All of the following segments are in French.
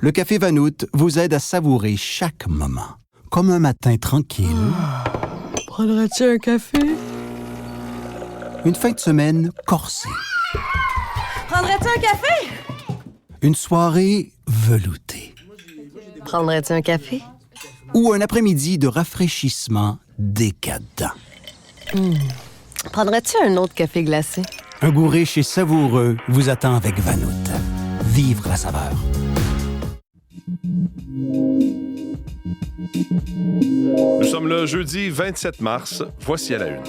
Le Café Vanout vous aide à savourer chaque moment. Comme un matin tranquille. Prendrais-tu un café? Une fin de semaine corsée. Prendrais-tu un café? Une soirée veloutée. Prendrais-tu un café? Ou un après-midi de rafraîchissement décadent. Prendrais-tu un autre café glacé? Un goût riche et savoureux vous attend avec Vanout. Vivre la saveur. Nous sommes le jeudi 27 mars. Voici à la une.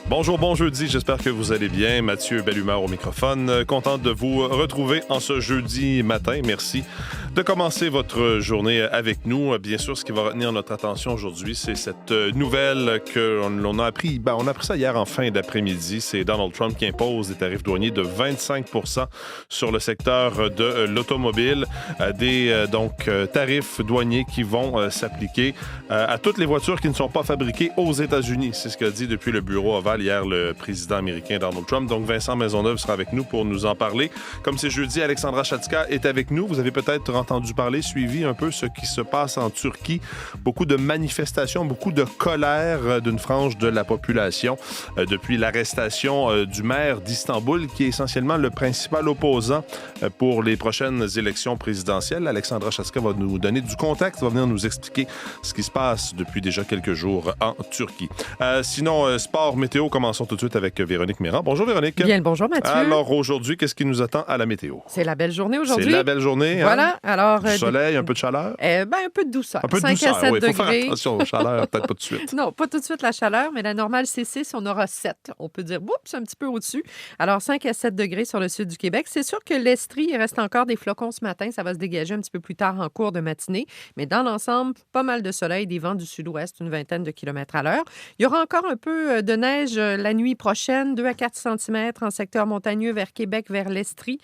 Bonjour, bon jeudi, j'espère que vous allez bien. Mathieu Bellumeur au microphone. Content de vous retrouver en ce jeudi matin. Merci de commencer votre journée avec nous. Bien sûr, ce qui va retenir notre attention aujourd'hui, c'est cette nouvelle qu'on a appris. On a appris ça hier en fin d'après-midi. C'est Donald Trump qui impose des tarifs douaniers de 25 % sur le secteur de l'automobile. Des tarifs douaniers qui vont s'appliquer à toutes les voitures qui ne sont pas fabriquées aux États-Unis. C'est ce qu'a dit depuis le bureau ovale hier le président américain Donald Trump. Donc, Vincent Maisonneuve sera avec nous pour nous en parler. Comme c'est jeudi, Alexandra Chatzka est avec nous. Vous avez peut-être entendu parler, suivi un peu ce qui se passe en Turquie. Beaucoup de manifestations, beaucoup de colère d'une frange de la population depuis l'arrestation du maire d'Istanbul, qui est essentiellement le principal opposant pour les prochaines élections présidentielles. Alexandra Chatzka va nous donner du contexte, va venir nous expliquer ce qui se passe depuis déjà quelques jours en Turquie. Sinon, sport, météo, commençons tout de suite avec Véronique Méran. Bonjour Véronique. Bien le bonjour Mathieu. Alors aujourd'hui, qu'est-ce qui nous attend à la météo? C'est la belle journée aujourd'hui. C'est la belle journée. Voilà. Alors, du soleil, un peu de chaleur? Un peu de douceur. Un peu de 5 douceur, à 7 oui. Il faut degrés. faire attention aux chaleurs, peut-être pas tout de suite. Non, pas tout de suite la chaleur, mais la normale, c'est 6. On aura 7. On peut dire, c'est un petit peu au-dessus. Alors, 5 à 7 degrés sur le sud du Québec. C'est sûr que l'Estrie, il reste encore des flocons ce matin. Ça va se dégager un petit peu plus tard en cours de matinée. Mais dans l'ensemble, pas mal de soleil, des vents du sud-ouest, une vingtaine de kilomètres à l'heure. Il y aura encore un peu de neige la nuit prochaine, 2 à 4 cm en secteur montagneux vers Québec, vers l'Estrie.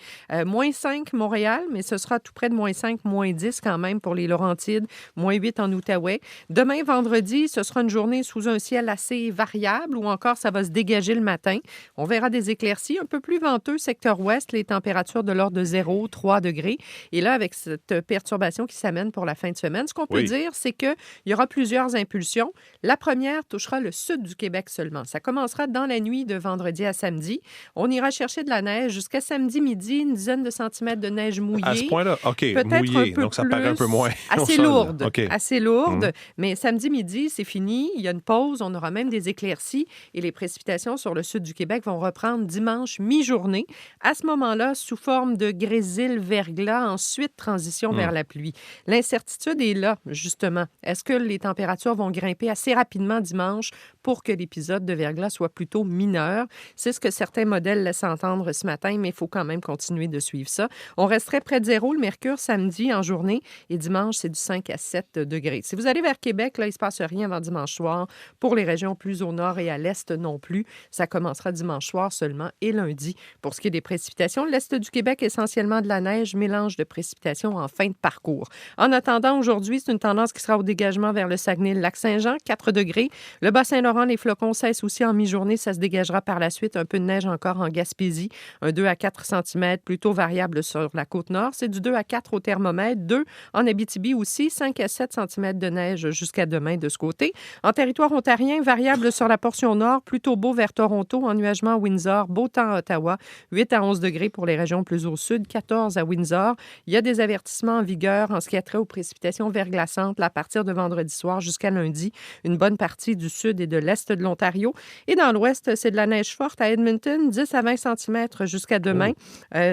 Moins 5 Montréal, mais ce sera tout près de moins 5, moins 10 quand même pour les Laurentides, moins 8 en Outaouais. Demain, vendredi, ce sera une journée sous un ciel assez variable ou encore ça va se dégager le matin. On verra des éclaircies un peu plus venteux, secteur ouest, les températures de l'ordre de 0, 3 degrés. Et là, avec cette perturbation qui s'amène pour la fin de semaine, ce qu'on peut dire, c'est qu'il y aura plusieurs impulsions. La première touchera le sud du Québec seulement. Ça commencera dans la nuit de vendredi à samedi. On ira chercher de la neige jusqu'à samedi midi, une dizaine de centimètres de neige mouillée. À ce point-là, OK, peut-être mouillé, donc ça paraît un peu moins. Assez lourde, okay. Assez lourde. Mais samedi midi, c'est fini. Il y a une pause. On aura même des éclaircies et les précipitations sur le sud du Québec vont reprendre dimanche mi-journée. À ce moment-là, sous forme de grésil verglas, ensuite transition vers la pluie. L'incertitude est là, justement. Est-ce que les températures vont grimper assez rapidement dimanche pour que l'épisode de verglas soit plutôt mineur? C'est ce que certains modèles laissent entendre ce matin, mais il faut quand même continuer de suivre ça. On resterait près de 0 le mercure samedi en journée et dimanche, c'est du 5 à 7 degrés. Si vous allez vers Québec, là, il ne se passe rien avant dimanche soir. Pour les régions plus au nord et à l'est non plus, ça commencera dimanche soir seulement et lundi. Pour ce qui est des précipitations, l'est du Québec, essentiellement de la neige, mélange de précipitations en fin de parcours. En attendant, aujourd'hui, c'est une tendance qui sera au dégagement vers le Saguenay, le Lac-Saint-Jean, 4 degrés. Le Bas-Saint-Laurent, les flocons cessent aussi en mi-journée. Ça se dégagera par la suite. Un peu de neige encore en Gaspésie, un 2 à 4 cm, plutôt variable sur la Côte-Nord. C'est du 2 à 4 au thermomètre, 2 en Abitibi aussi, 5 à 7 cm de neige jusqu'à demain de ce côté. En territoire ontarien, variable sur la portion nord, plutôt beau vers Toronto, ennuagement à Windsor, beau temps à Ottawa, 8 à 11 degrés pour les régions plus au sud, 14 à Windsor. Il y a des avertissements en vigueur en ce qui a trait aux précipitations verglaçantes là, à partir de vendredi soir jusqu'à lundi. Une bonne partie du sud et de l'est de l'Ontario. Et dans l'ouest, c'est de la neige forte à Edmonton, 10 à 20 cm jusqu'à demain.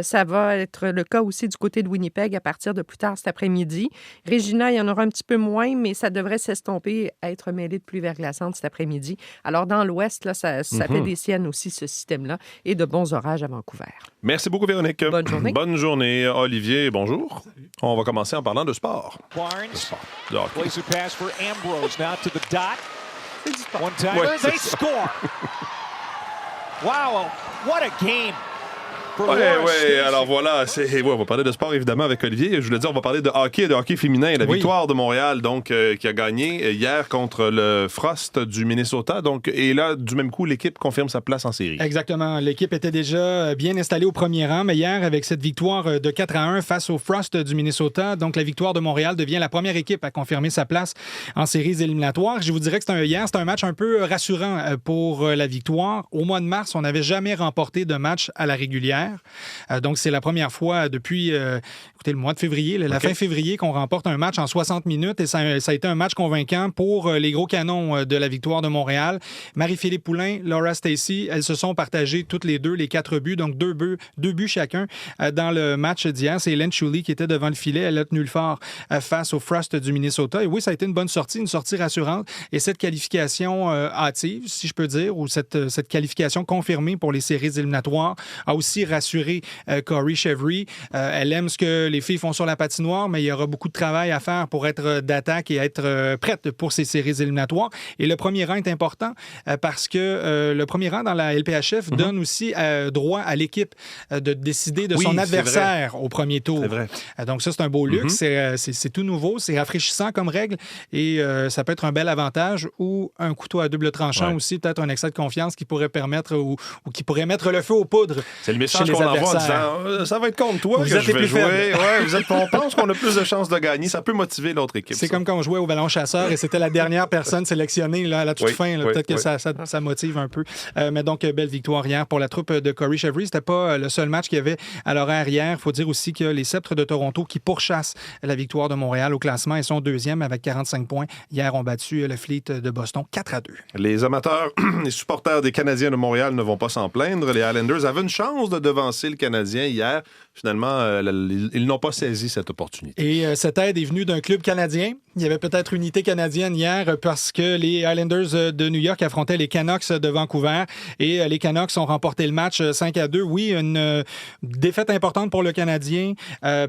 Ça va être le cas aussi du côté de Winnipeg à partir de plus tard cet après-midi. Regina, il y en aura un petit peu moins, mais ça devrait s'estomper, être mêlé de pluie verglaçante cet après-midi. Alors, dans l'ouest, là, ça fait des siennes aussi, ce système-là, et de bons orages à Vancouver. Merci beaucoup, Véronique. Bonne journée. Bonne journée. Olivier, bonjour. On va commencer en parlant de sport. Barnes De hockey. plays a pass for Ambrose now to the dot. C'est du sport. One-timer, Ouais, they c'est ça. score. Wow, what a game. Oui, alors voilà, on va parler de sport évidemment avec Olivier. Je voulais dire, on va parler de hockey féminin et la victoire de Montréal, donc, qui a gagné hier contre le Frost du Minnesota. Donc, et là, du même coup, l'équipe confirme sa place en série. Exactement. L'équipe était déjà bien installée au premier rang, mais hier, avec cette victoire de 4-1 face au Frost du Minnesota, donc la victoire de Montréal devient la première équipe à confirmer sa place en séries éliminatoires. Je vous dirais que c'était un match un peu rassurant pour la victoire. Au mois de mars, on n'avait jamais remporté de match à la régulière. Donc, c'est la première fois depuis le mois de février, la fin février, qu'on remporte un match en 60 minutes et ça a été un match convaincant pour les gros canons de la victoire de Montréal. Marie-Philippe Poulin, Laura Stacey, elles se sont partagées toutes les deux les 4 buts, donc deux buts chacun dans le match d'hier. C'est Hélène Shuley qui était devant le filet. Elle a tenu le fort face au Frost du Minnesota. Et oui, ça a été une bonne sortie, une sortie rassurante. Et cette qualification hâtive, si je peux dire, ou cette qualification confirmée pour les séries éliminatoires a aussi rassuré Corey Chevry. Elle aime ce que les filles font sur la patinoire, mais il y aura beaucoup de travail à faire pour être d'attaque et être prête pour ces séries éliminatoires. Et le premier rang est important parce que le premier rang dans la LPHF donne aussi droit à l'équipe de décider de son adversaire au premier tour. C'est vrai. Donc ça, c'est un beau luxe. C'est tout nouveau, c'est rafraîchissant comme règle et ça peut être un bel avantage ou un couteau à double tranchant aussi, peut-être un excès de confiance qui pourrait permettre ou qui pourrait mettre le feu aux poudres. C'est le message qu'on envoie en disant ça va être contre toi que je vais jouer. On pense qu'on a plus de chances de gagner. Ça peut motiver l'autre équipe. C'est comme quand on jouait au ballon chasseur et c'était la dernière personne sélectionnée là, à la toute fin. Peut-être que ça motive un peu. Mais donc, belle victoire hier pour la troupe de Corey Chevry. C'était pas le seul match qu'il y avait à l'horaire hier. Il faut dire aussi que les Sceptres de Toronto qui pourchassent la victoire de Montréal au classement. Ils sont deuxième avec 45 points. Hier, ont battu le Fleet de Boston 4-2. Les amateurs, les supporters des Canadiens de Montréal ne vont pas s'en plaindre. Les Highlanders avaient une chance de devancer le Canadien hier. Finalement, ils n'ont pas saisi cette opportunité. Et cette aide est venue d'un club canadien. Il y avait peut-être une unité canadienne hier parce que les Highlanders de New York affrontaient les Canucks de Vancouver et les Canucks ont remporté le match 5-2. Oui, une défaite importante pour le Canadien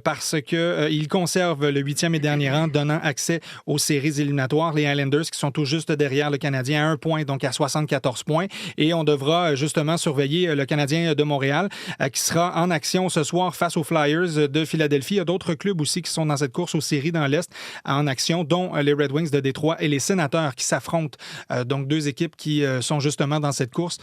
parce qu'il conserve le 8e et dernier rang, donnant accès aux séries éliminatoires. Les Highlanders qui sont tout juste derrière le Canadien à 1 point, donc à 74 points. Et on devra justement surveiller le Canadien de Montréal qui sera en action ce soir face aux Flyers de Philadelphie. Il y a d'autres clubs aussi qui sont dans cette course aux séries dans l'Est en action, dont les Red Wings de Détroit et les Sénateurs qui s'affrontent. Donc, deux équipes qui sont justement dans cette course.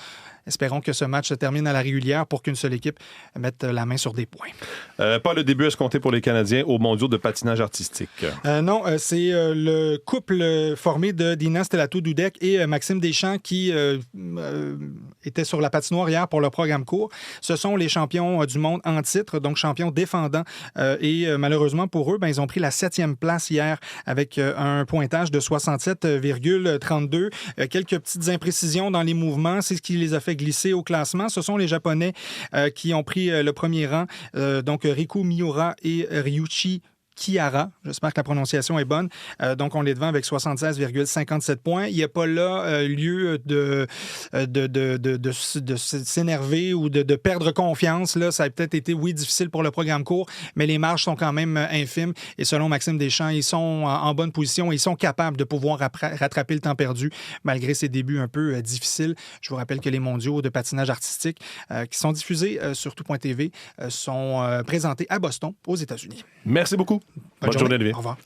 Espérons que ce match se termine à la régulière pour qu'une seule équipe mette la main sur des points. Pas le début escompté pour les Canadiens aux mondiaux de patinage artistique. Non, c'est le couple formé de Dina Stellato-Dudek et Maxime Deschamps qui étaient sur la patinoire hier pour leur programme court. Ce sont les champions du monde en titre, donc champions défendants. Et malheureusement pour eux, ils ont pris la 7e place hier avec un pointage de 67,32. Quelques petites imprécisions dans les mouvements, c'est ce qui les a fait glisser au classement. Ce sont les Japonais qui ont pris le premier rang. Donc, Riku Miura et Ryuichi Kihara. J'espère que la prononciation est bonne. Donc, on est devant avec 76,57 points. Il n'y a pas là lieu de s'énerver ou de perdre confiance. Là, ça a peut-être été, difficile pour le programme court, mais les marges sont quand même infimes. Et selon Maxime Deschamps, ils sont en bonne position et ils sont capables de pouvoir rattraper le temps perdu malgré ces débuts un peu difficiles. Je vous rappelle que les mondiaux de patinage artistique qui sont diffusés sur tout.tv sont présentés à Boston, aux États-Unis. Merci beaucoup. Bonne journée, Olivier. Au revoir.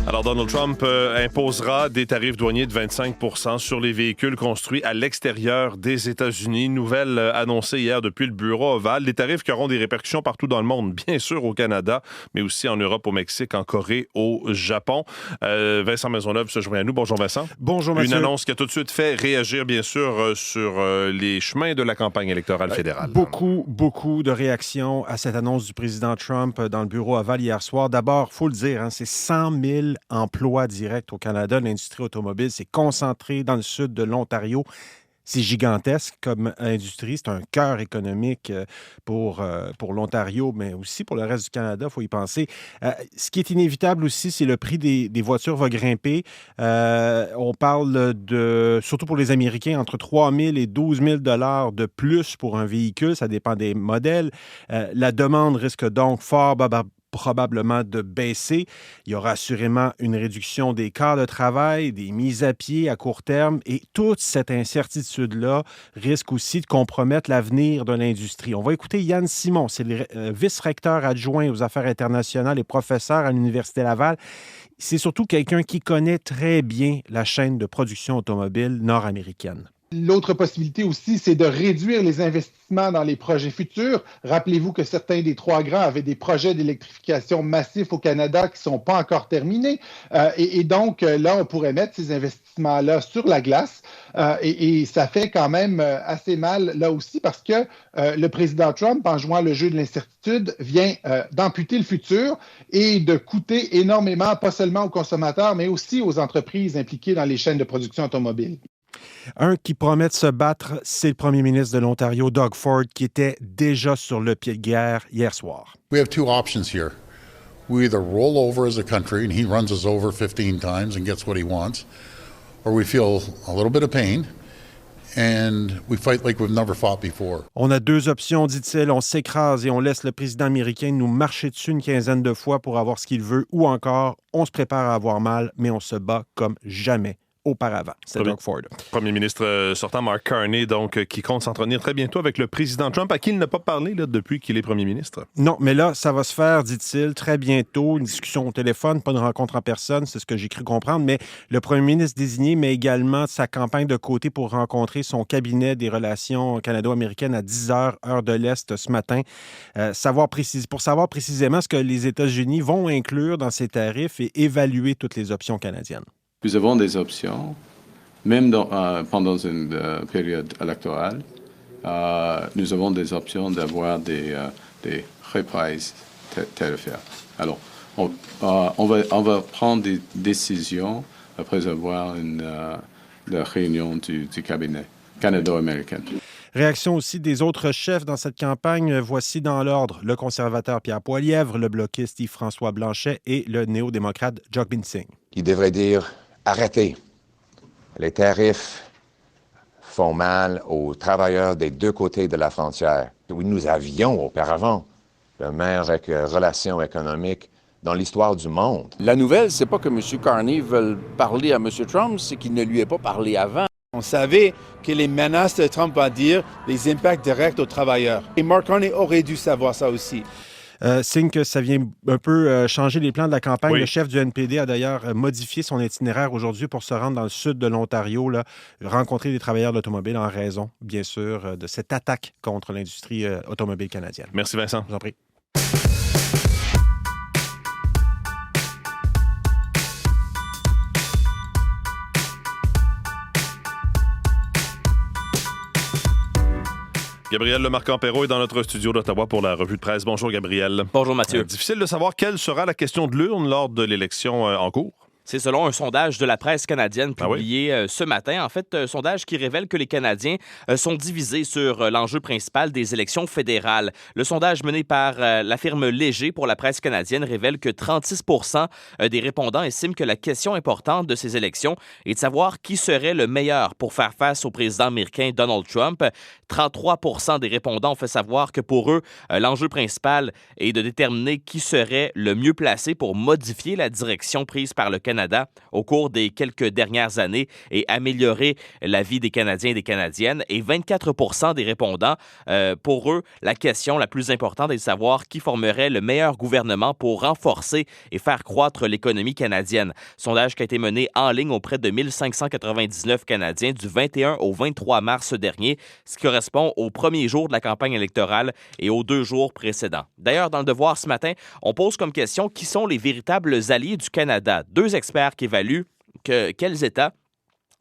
Alors, Donald Trump imposera des tarifs douaniers de 25 % sur les véhicules construits à l'extérieur des États-Unis. Nouvelle annoncée hier depuis le bureau ovale. Des tarifs qui auront des répercussions partout dans le monde, bien sûr au Canada, mais aussi en Europe, au Mexique, en Corée, au Japon. Vincent Maisonneuve se joint à nous. Bonjour Vincent. Bonjour Mathieu. Une annonce qui a tout de suite fait réagir, bien sûr, sur les chemins de la campagne électorale fédérale. Beaucoup de réactions à cette annonce du président Trump dans le bureau ovale hier soir. D'abord, il faut le dire, c'est 100 000 emplois directs au Canada. L'industrie automobile s'est concentrée dans le sud de l'Ontario. C'est gigantesque comme industrie. C'est un cœur économique pour l'Ontario, mais aussi pour le reste du Canada, il faut y penser. Ce qui est inévitable aussi, c'est le prix des voitures va grimper. On parle surtout pour les Américains, entre 3 000 et 12 000 $ de plus pour un véhicule. Ça dépend des modèles. La demande risque donc fort probablement de baisser. Il y aura assurément une réduction des quarts de travail, des mises à pied à court terme et toute cette incertitude-là risque aussi de compromettre l'avenir de l'industrie. On va écouter Yann Simon, c'est le vice-recteur adjoint aux affaires internationales et professeur à l'Université Laval. C'est surtout quelqu'un qui connaît très bien la chaîne de production automobile nord-américaine. L'autre possibilité aussi, c'est de réduire les investissements dans les projets futurs. Rappelez-vous que certains des trois grands avaient des projets d'électrification massifs au Canada qui ne sont pas encore terminés. Et donc, là, on pourrait mettre ces investissements-là sur la glace. Et ça fait quand même assez mal, là aussi, parce que le président Trump, en jouant le jeu de l'incertitude, vient d'amputer le futur et de coûter énormément, pas seulement aux consommateurs, mais aussi aux entreprises impliquées dans les chaînes de production automobile. Un qui promet de se battre, c'est le premier ministre de l'Ontario, Doug Ford, qui était déjà sur le pied de guerre hier soir. We have two options here. We either roll over as a country and he runs us over 15 times and gets what he wants, or we feel a little bit of pain and we fight like we've never fought before. On a deux options, dit-il. On s'écrase et on laisse le président américain nous marcher dessus une quinzaine de fois pour avoir ce qu'il veut, ou encore, on se prépare à avoir mal, mais on se bat comme jamais auparavant. C'est Doug Ford. Premier ministre sortant, Mark Carney, donc, qui compte s'entretenir très bientôt avec le président Trump, à qui il n'a pas parlé là, depuis qu'il est premier ministre. Non, mais là, ça va se faire, dit-il, très bientôt. Une discussion au téléphone, pas une rencontre en personne, c'est ce que j'ai cru comprendre, mais le premier ministre désigné met également sa campagne de côté pour rencontrer son cabinet des relations canado-américaines à 10h, heure de l'Est, ce matin. Pour savoir précisément ce que les États-Unis vont inclure dans ces tarifs et évaluer toutes les options canadiennes. Nous avons des options, même pendant une période électorale. Nous avons des options d'avoir des reprises tarifaires. Alors, on va prendre des décisions après avoir la réunion du cabinet canado-américain. Réaction aussi des autres chefs dans cette campagne. Voici dans l'ordre le conservateur Pierre Poilievre, le bloquiste Yves-François Blanchet et le néo-démocrate Jagmeet Singh. Il devrait dire arrêtez. Les tarifs font mal aux travailleurs des deux côtés de la frontière. Oui, nous avions auparavant la meilleure relation économique dans l'histoire du monde. La nouvelle, c'est pas que M. Carney veut parler à M. Trump, c'est qu'il ne lui ait pas parlé avant. On savait que les menaces de Trump vont dire les impacts directs aux travailleurs. Et Mark Carney aurait dû savoir ça aussi. Signe que ça vient un peu changer les plans de la campagne. Oui. Le chef du NPD a d'ailleurs modifié son itinéraire aujourd'hui pour se rendre dans le sud de l'Ontario, là, rencontrer des travailleurs de l'automobile en raison, bien sûr, de cette attaque contre l'industrie automobile canadienne. Merci Vincent. Je vous en prie. Gabriel Lemarquand-Perrault est dans notre studio d'Ottawa pour la revue de presse. Bonjour, Gabriel. Bonjour, Mathieu. Difficile de savoir quelle sera la question de l'urne lors de l'élection en cours. C'est selon un sondage de la presse canadienne publié ce matin. En fait, un sondage qui révèle que les Canadiens sont divisés sur l'enjeu principal des élections fédérales. Le sondage mené par la firme Léger pour la presse canadienne révèle que 36 % des répondants estiment que la question importante de ces élections est de savoir qui serait le meilleur pour faire face au président américain Donald Trump. 33 % des répondants ont fait savoir que pour eux, l'enjeu principal est de déterminer qui serait le mieux placé pour modifier la direction prise par le Canada au cours des quelques dernières années et améliorer la vie des Canadiens et des Canadiennes. Et 24 % des répondants, pour eux, la question la plus importante est de savoir qui formerait le meilleur gouvernement pour renforcer et faire croître l'économie canadienne. Sondage qui a été mené en ligne auprès de 1599 Canadiens du 21 au 23 mars dernier, ce qui correspond au premier jour de la campagne électorale et aux 2 jours précédents. D'ailleurs, dans le Devoir ce matin, on pose comme question qui sont les véritables alliés du Canada. 2 experts qui évaluent quels États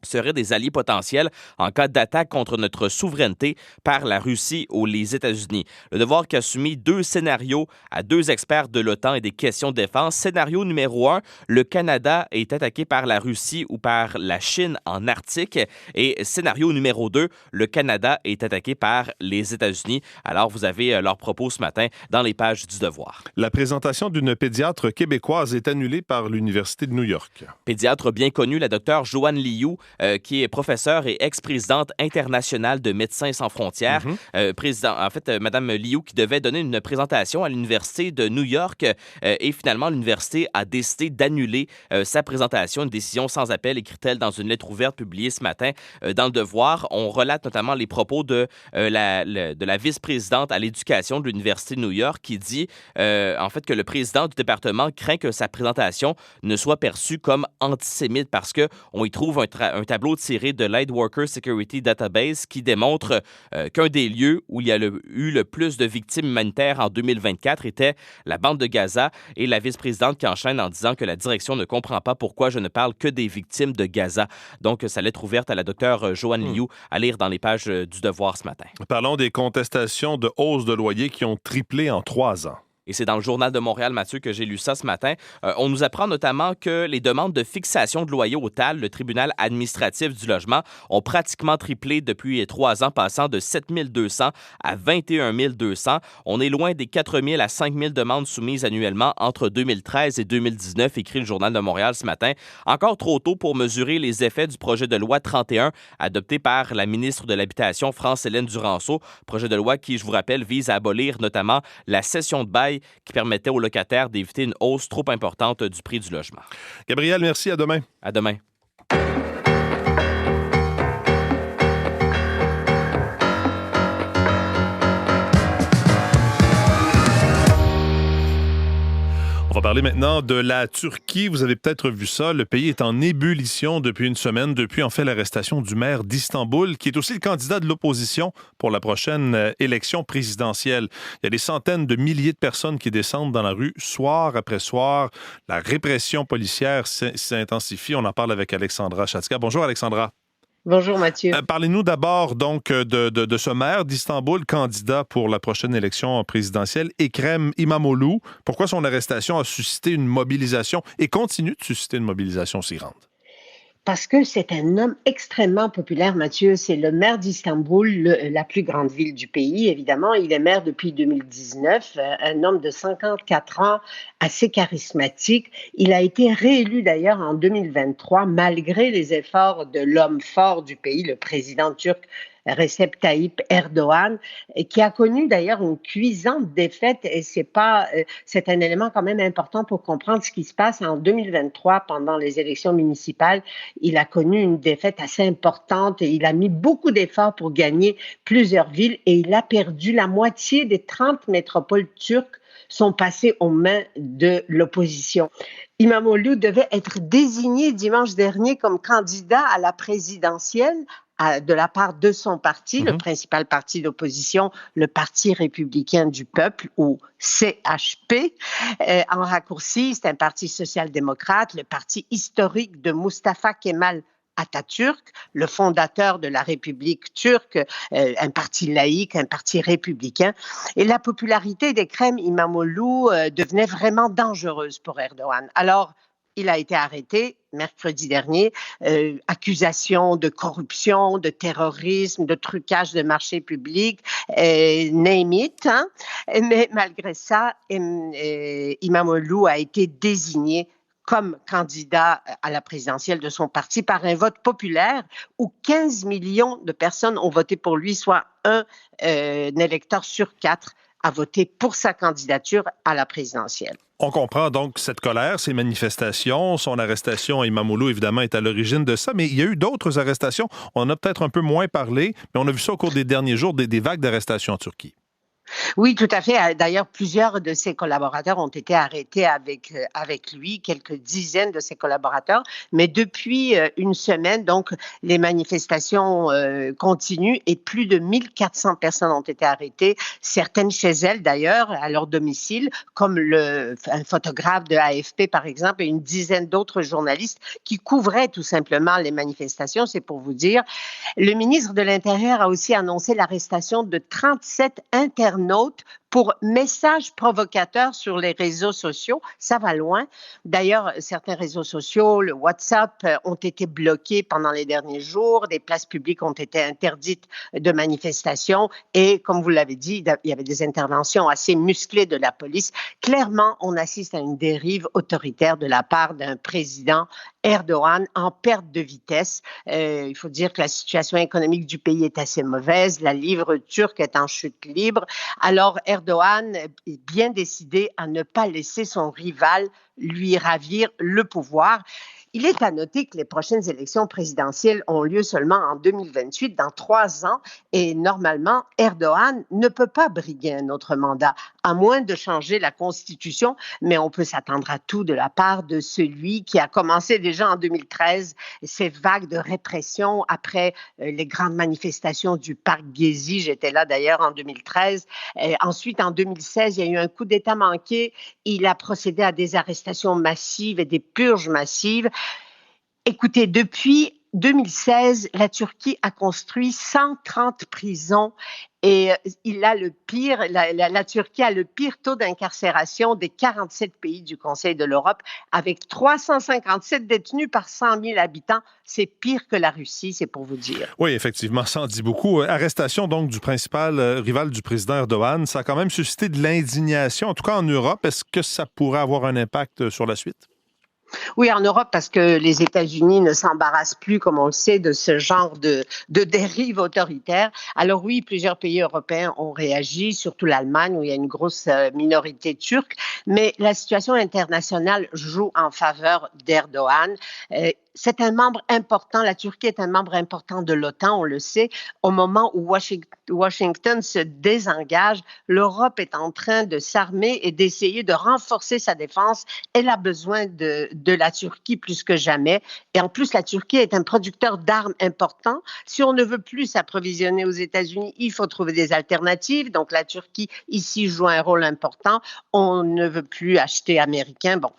seraient des alliés potentiels en cas d'attaque contre notre souveraineté par la Russie ou les États-Unis. Le Devoir qui a soumis 2 scénarios à 2 experts de l'OTAN et des questions de défense. Scénario numéro 1, le Canada est attaqué par la Russie ou par la Chine en Arctique. Et scénario numéro 2, le Canada est attaqué par les États-Unis. Alors, vous avez leurs propos ce matin dans les pages du Devoir. La présentation d'une pédiatre québécoise est annulée par l'Université de New York. Pédiatre bien connue, la docteure Joanne Liu, qui est professeure et ex-présidente internationale de Médecins sans frontières. Mme Liu qui devait donner une présentation à l'Université de New York et finalement, l'Université a décidé d'annuler sa présentation. Une décision sans appel, écrit-elle dans une lettre ouverte publiée ce matin dans Le Devoir. On relate notamment les propos de la vice-présidente à l'éducation de l'Université de New York qui dit que le président du département craint que sa présentation ne soit perçue comme antisémite parce qu'on y trouve un tableau tiré de l'Aid Worker Security Database qui démontre qu'un des lieux où il y a eu le plus de victimes humanitaires en 2024 était la bande de Gaza et la vice-présidente qui enchaîne en disant que la direction ne comprend pas pourquoi je ne parle que des victimes de Gaza. Donc, sa lettre ouverte à la docteure Joanne Liu à lire dans les pages du Devoir ce matin. Parlons des contestations de hausse de loyer qui ont triplé en 3 ans. Et c'est dans le Journal de Montréal, Mathieu, que j'ai lu ça ce matin. On nous apprend notamment que les demandes de fixation de loyer au TAL, le tribunal administratif du logement, ont pratiquement triplé depuis 3 ans, passant de 7 200 à 21 200. On est loin des 4 000 à 5 000 demandes soumises annuellement entre 2013 et 2019, écrit le Journal de Montréal ce matin. Encore trop tôt pour mesurer les effets du projet de loi 31, adopté par la ministre de l'Habitation, France-Hélène Duranceau. Projet de loi qui, je vous rappelle, vise à abolir notamment la cession de bail qui permettait aux locataires d'éviter une hausse trop importante du prix du logement. Gabriel, merci. À demain. À demain. On va parler maintenant de la Turquie. Vous avez peut-être vu ça. Le pays est en ébullition depuis une semaine, depuis en fait l'arrestation du maire d'Istanbul, qui est aussi le candidat de l'opposition pour la prochaine élection présidentielle. Il y a des centaines de milliers de personnes qui descendent dans la rue soir après soir. La répression policière s'intensifie. On en parle avec Alexandra Chatzka. Bonjour Alexandra. Bonjour Mathieu. Parlez-nous d'abord donc de ce maire d'Istanbul, candidat pour la prochaine élection présidentielle, Ekrem İmamoğlu. Pourquoi son arrestation a suscité une mobilisation et continue de susciter une mobilisation si grande? Parce que c'est un homme extrêmement populaire, Mathieu. C'est le maire d'Istanbul, la plus grande ville du pays, évidemment. Il est maire depuis 2019, un homme de 54 ans, assez charismatique. Il a été réélu d'ailleurs en 2023, malgré les efforts de l'homme fort du pays, le président turc Recep Tayyip Erdogan, qui a connu d'ailleurs une cuisante défaite, et c'est un élément quand même important pour comprendre ce qui se passe. En 2023, pendant les élections municipales, il a connu une défaite assez importante et il a mis beaucoup d'efforts pour gagner plusieurs villes et il a perdu la moitié des 30 métropoles turques sont passées aux mains de l'opposition. İmamoğlu devait être désigné dimanche dernier comme candidat à la présidentielle de la part de son parti, le principal parti d'opposition, le Parti républicain du peuple, ou CHP. En raccourci, c'est un parti social-démocrate, le parti historique de Mustafa Kemal Atatürk, le fondateur de la République turque, un parti laïque, un parti républicain. Et la popularité d'Ekrem İmamoğlu devenait vraiment dangereuse pour Erdogan. Alors, il a été arrêté mercredi dernier, accusation de corruption, de terrorisme, de trucage de marchés publics, name it. Hein? Mais malgré ça, İmamoğlu a été désigné comme candidat à la présidentielle de son parti par un vote populaire où 15 millions de personnes ont voté pour lui, soit un électeur sur 4 a voté pour sa candidature à la présidentielle. On comprend donc cette colère, ces manifestations, son arrestation à İmamoğlu, évidemment, est à l'origine de ça, mais il y a eu d'autres arrestations. On en a peut-être un peu moins parlé, mais on a vu ça au cours des derniers jours, des vagues d'arrestations en Turquie. Oui, tout à fait. D'ailleurs, plusieurs de ses collaborateurs ont été arrêtés avec lui, quelques dizaines de ses collaborateurs. Mais depuis une semaine, donc, les manifestations continuent et plus de 1400 personnes ont été arrêtées, certaines chez elles d'ailleurs, à leur domicile, comme un photographe de AFP par exemple et une dizaine d'autres journalistes qui couvraient tout simplement les manifestations, c'est pour vous dire. Le ministre de l'Intérieur a aussi annoncé l'arrestation de 37 internautes pour messages provocateurs sur les réseaux sociaux. Ça va loin. D'ailleurs, certains réseaux sociaux, le WhatsApp, ont été bloqués pendant les derniers jours. Des places publiques ont été interdites de manifestations. Et comme vous l'avez dit, il y avait des interventions assez musclées de la police. Clairement, on assiste à une dérive autoritaire de la part d'un président Erdogan en perte de vitesse. Il faut dire que la situation économique du pays est assez mauvaise. La livre turque est en chute libre. Alors, Erdogan est bien décidé à ne pas laisser son rival lui ravir le pouvoir. Il est à noter que les prochaines élections présidentielles ont lieu seulement en 2028, dans 3 ans, et normalement, Erdogan ne peut pas briguer un autre mandat, à moins de changer la Constitution, mais on peut s'attendre à tout de la part de celui qui a commencé déjà en 2013 ces vagues de répression après les grandes manifestations du parc Gezi. J'étais là d'ailleurs en 2013. Ensuite, en 2016, il y a eu un coup d'État manqué. Il a procédé à des arrestations massives et des purges massives. Écoutez, depuis 2016, la Turquie a construit 130 prisons et la Turquie a le pire taux d'incarcération des 47 pays du Conseil de l'Europe, avec 357 détenus par 100 000 habitants. C'est pire que la Russie, c'est pour vous dire. Oui, effectivement, ça en dit beaucoup. Arrestation donc du principal rival du président Erdogan, ça a quand même suscité de l'indignation, en tout cas en Europe. Est-ce que ça pourrait avoir un impact sur la suite? Oui, en Europe, parce que les États-Unis ne s'embarrassent plus, comme on le sait, de ce genre de dérive autoritaire. Alors oui, plusieurs pays européens ont réagi, surtout l'Allemagne, où il y a une grosse minorité turque, mais la situation internationale joue en faveur d'Erdogan. C'est un membre important, la Turquie est un membre important de l'OTAN, on le sait. Au moment où Washington se désengage, l'Europe est en train de s'armer et d'essayer de renforcer sa défense. Elle a besoin de la Turquie plus que jamais. Et en plus, la Turquie est un producteur d'armes important. Si on ne veut plus s'approvisionner aux États-Unis, il faut trouver des alternatives. Donc la Turquie, ici, joue un rôle important. On ne veut plus acheter américain. Bon.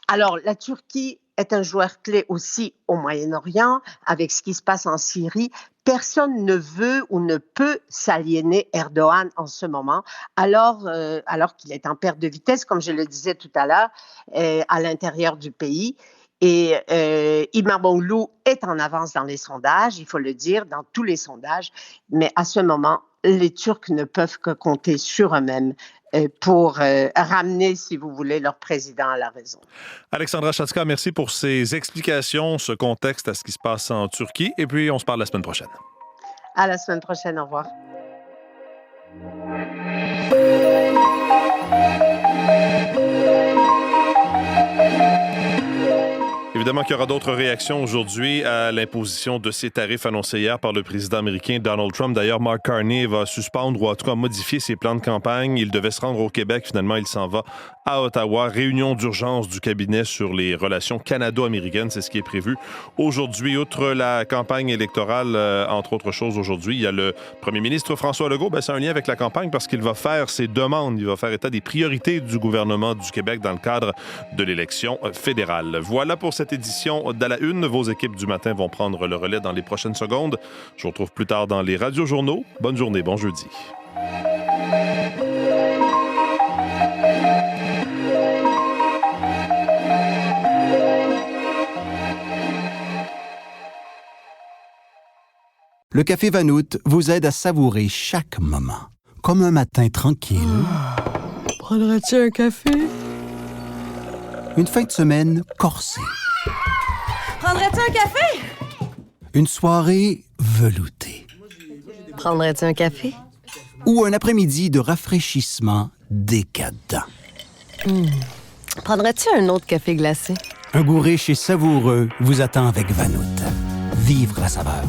Alors, la Turquie est un joueur clé aussi au Moyen-Orient, avec ce qui se passe en Syrie. Personne ne veut ou ne peut s'aliéner Erdogan en ce moment, alors qu'il est en perte de vitesse, comme je le disais tout à l'heure, à l'intérieur du pays. Et İmamoğlu est en avance dans les sondages, il faut le dire, dans tous les sondages. Mais à ce moment, les Turcs ne peuvent que compter sur eux-mêmes pour ramener, si vous voulez, leur président à la raison. Alexandra Chatzka, merci pour ces explications, ce contexte à ce qui se passe en Turquie. Et puis, on se parle la semaine prochaine. À la semaine prochaine, au revoir. Évidemment qu'il y aura d'autres réactions aujourd'hui à l'imposition de ces tarifs annoncés hier par le président américain Donald Trump. D'ailleurs, Mark Carney va suspendre ou en tout cas modifier ses plans de campagne. Il devait se rendre au Québec. Finalement, il s'en va à Ottawa. Réunion d'urgence du cabinet sur les relations canado-américaines. C'est ce qui est prévu aujourd'hui. Outre la campagne électorale, entre autres choses aujourd'hui, il y a le premier ministre François Legault. C'est un lien avec la campagne parce qu'il va faire ses demandes. Il va faire état des priorités du gouvernement du Québec dans le cadre de l'élection fédérale. Voilà pour cette édition d'À la Une. Vos équipes du matin vont prendre le relais dans les prochaines secondes. Je vous retrouve plus tard dans les radiojournaux. Bonne journée, bon jeudi. Le Café Vanout vous aide à savourer chaque moment, comme un matin tranquille. Prendrais-tu un café? Une fin de semaine corsée. Prendrais-tu un café? Une soirée veloutée. Prendrais-tu un café? Ou un après-midi de rafraîchissement décadent. Prendrais-tu un autre café glacé? Un goût riche et savoureux vous attend avec Vanout. Vivre la saveur.